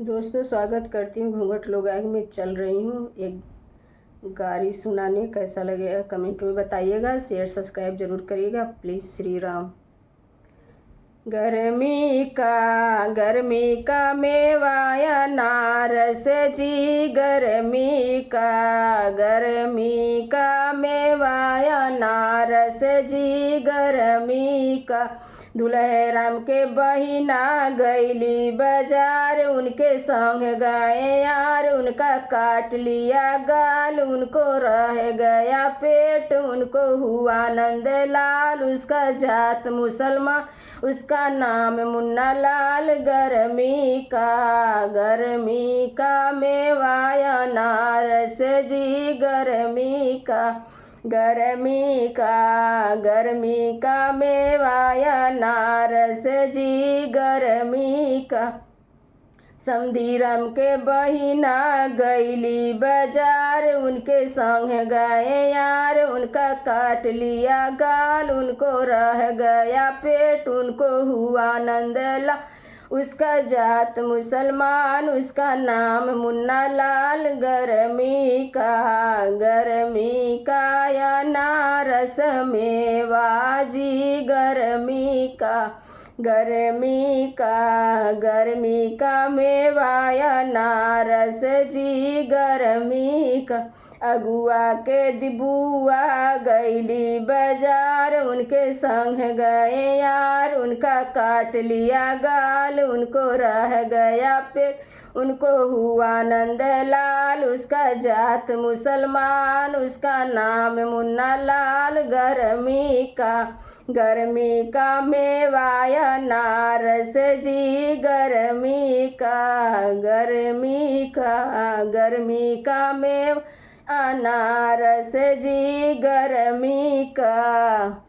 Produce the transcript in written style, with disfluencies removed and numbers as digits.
दोस्तों, स्वागत करती हूँ। घूंघट लोगाई में चल रही हूँ एक गारी सुनाने। कैसा लगेगा कमेंट में बताइएगा। शेयर सब्सक्राइब जरूर करिएगा प्लीज़। श्री राम। गर्मी का मेवा अनारस जी, गर्मी का मेवा अनारस जी, गर्मी का। दुल्हे राम के बहिना गईली बाजार, उनके संग गए यार, उनका काट लिया गाल, उनको रह गया पेट, उनको हुआ नंद लाल। उसका जात मुसलमान, उसका नाम मुन्ना लाल। गर्मी का मेवा अनारस जी, गर्मी का मेवा अनारस जी, गर्मी का। समधीरम के बहिना गईली बाजार, उनके संग गए यार, उनका काट लिया गाल, उनको रह गया पेट, उनको हुआ नंदला। उसका जात मुसलमान, उसका नाम मुन्ना लाल। गर्मी का अनारस मेवा जी, गर्मी का मेवा अनारस जी, गर्मी का। अगुआ के दिबुआ गईली बाजार, उनके संग गए यार, उनका काट लिया गाल, उनको रह गया पेट, उनको हुआ नंद लाल। उसका जात मुसलमान, उसका नाम मुन्ना लाल। गर्मी का मेवा अनारस जी, गर्मी का मेवा अनारस जी, गर्मी का।